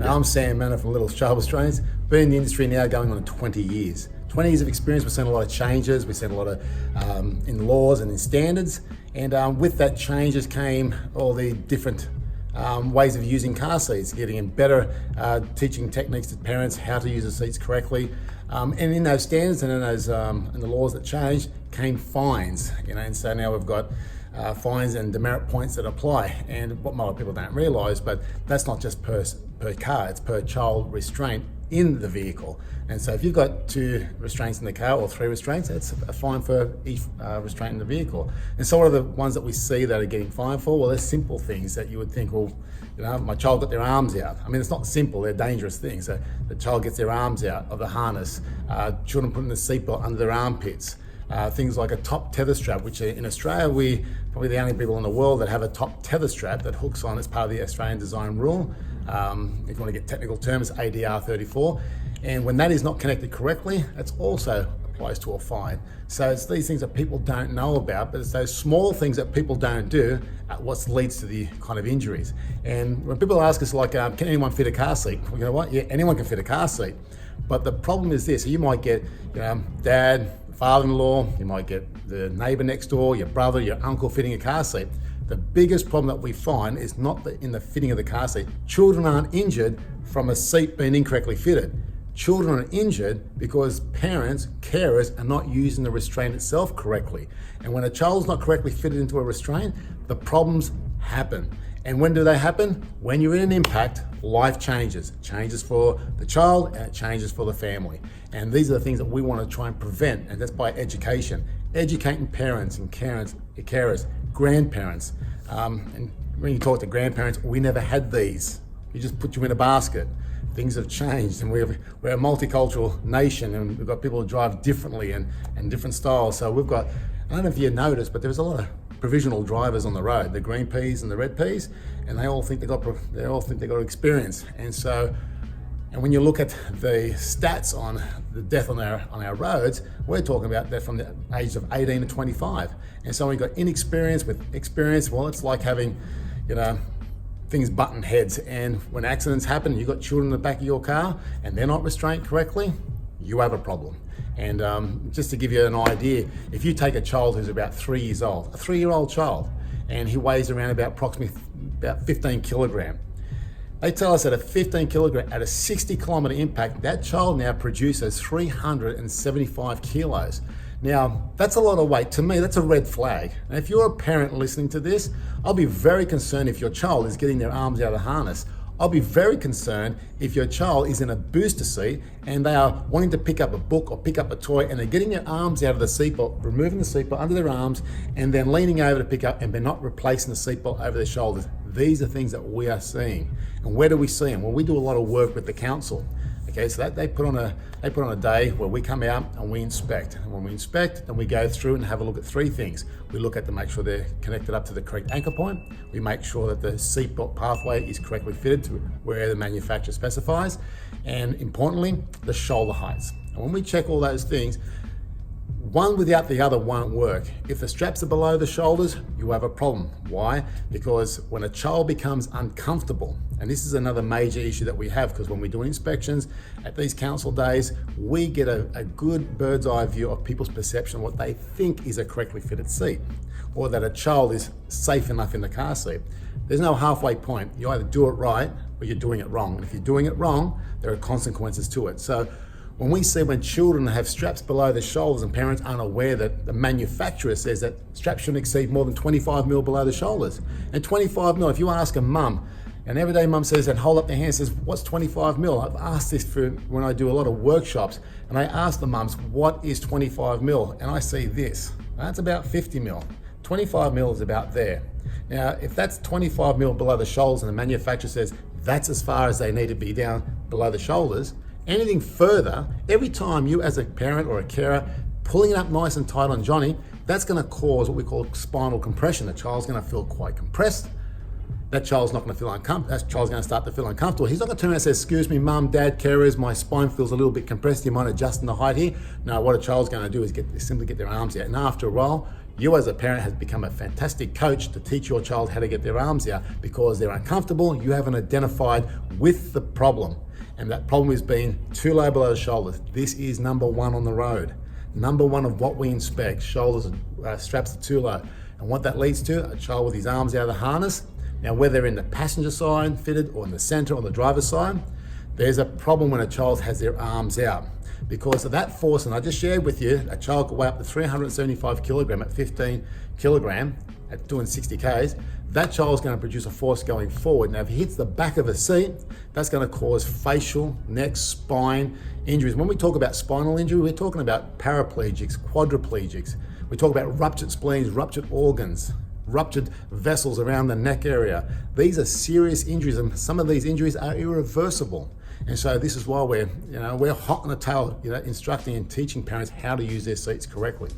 I'm Sam Manor from Little Child Restraints. Been in the industry now going on 20 years. 20 years of experience. We've seen a lot of changes. We've seen a lot of in laws and in standards. And with that changes came all the different ways of using car seats, getting in better teaching techniques to parents how to use the seats correctly. And in those standards and in those in the laws that changed came fines. And so now we've got fines and demerit points that apply. And what a lot of people don't realise, but that's not just per car, it's per child restraint in the vehicle. And so if you've got 2 restraints in the car or 3 restraints, it's a fine for each restraint in the vehicle. And so what are the ones that we see that are getting fined for? Well, they're simple things that you would think, well, my child got their arms out. I mean, it's not simple, they're dangerous things. So the child gets their arms out of the harness, children putting the seatbelt under their armpits, things like a top tether strap, which in Australia, we're probably the only people in the world that have a top tether strap that hooks on as part of the Australian design rule. If you want to get technical terms, ADR 34. And when that is not connected correctly, that's also applies to a fine. So it's these things that people don't know about, but it's those small things that people don't do what leads to the kind of injuries. And when people ask us like, can anyone fit a car seat? Well, you know what? Yeah, anyone can fit a car seat. But the problem is this, you might get dad, father-in-law, you might get the neighbor next door, your brother, your uncle fitting a car seat. The biggest problem that we find is not in the fitting of the car seat. Children aren't injured from a seat being incorrectly fitted. Children are injured because parents, carers, are not using the restraint itself correctly. And when a child's not correctly fitted into a restraint, the problems happen. And when do they happen? When you're in an impact, life changes. It changes for the child and it changes for the family. And these are the things that we want to try and prevent, and that's by education. Educating parents and carers, grandparents. And when you talk to grandparents, we never had these. We just put you in a basket. Things have changed, and we're a multicultural nation, and we've got people who drive differently and different styles. So we've got, I don't know if you noticed, but there's a lot of provisional drivers on the road, the green peas and the red peas, and they all think they got experience. And when you look at the stats on the death on our roads, we're talking about that from the age of 18 to 25. And so we've got inexperience with experience. Well, it's like having, things button heads, and when accidents happen, you've got children in the back of your car and they're not restrained correctly, you have a problem. And just to give you an idea, if you take a child who's about 3 years old, a 3-year-old child, and he weighs around approximately 15 kilogram, they tell us that at 15 kilogram, at a 60 kilometer impact, that child now produces 375 kilos. Now, that's a lot of weight. To me, that's a red flag. And if you're a parent listening to this, I'll be very concerned if your child is getting their arms out of the harness. I'll be very concerned if your child is in a booster seat and they are wanting to pick up a book or pick up a toy and they're getting their arms out of the seatbelt, removing the seatbelt under their arms and then leaning over to pick up, and they're not replacing the seatbelt over their shoulders. These are things that we are seeing. And where do we see them? Well, we do a lot of work with the council. Okay, so they put on a day where we come out and we inspect. And when we inspect, then we go through and have a look at 3 things. We look at to make sure they're connected up to the correct anchor point. We make sure that the seatbelt pathway is correctly fitted to where the manufacturer specifies. And importantly, the shoulder heights. And when we check all those things, one without the other won't work. If the straps are below the shoulders, you have a problem. Why? Because when a child becomes uncomfortable, and this is another major issue that we have, because when we do inspections at these council days, we get a good bird's eye view of people's perception of what they think is a correctly fitted seat, or that a child is safe enough in the car seat. There's no halfway point. You either do it right or you're doing it wrong. And if you're doing it wrong, there are consequences to it. So when we see when children have straps below their shoulders and parents aren't aware that the manufacturer says that straps shouldn't exceed more than 25 mil below the shoulders. And 25 mil, if you ask a mum, an everyday mum says, and hold up their hand and says, what's 25 mil? I've asked this for when I do a lot of workshops, and I ask the mums, what is 25 mil? And I see this, that's about 50 mil. 25 mil is about there. Now, if that's 25 mil below the shoulders and the manufacturer says that's as far as they need to be down below the shoulders, anything further, every time you as a parent or a carer pulling it up nice and tight on Johnny, that's going to cause what we call spinal compression. The child's going to feel quite compressed. That child's not going to feel uncomfortable. That child's going to start to feel uncomfortable. He's not going to turn around and say, excuse me, mum, dad, carers, my spine feels a little bit compressed. Do you mind adjusting the height here? No, what a child's going to do is simply get their arms out. And after a while, You as a parent has become a fantastic coach to teach your child how to get their arms out because they're uncomfortable. You haven't identified with the problem. And that problem is being too low below the shoulders. This is number one on the road. Number one of what we inspect, shoulders, straps are too low. And what that leads to, a child with his arms out of the harness. Now, whether they're in the passenger side fitted or in the center or the driver's side, there's a problem when a child has their arms out. Because of that force, and I just shared with you, a child could weigh up to 375 kilogram at 15 kilogram at doing 60 Ks. That child's going to produce a force going forward. Now, if he hits the back of a seat, that's going to cause facial, neck, spine injuries. When we talk about spinal injury, we're talking about paraplegics, quadriplegics. We talk about ruptured spleens, ruptured organs, ruptured vessels around the neck area. These are serious injuries, and some of these injuries are irreversible. And so this is why we're hot on the tail, instructing and teaching parents how to use their seats correctly.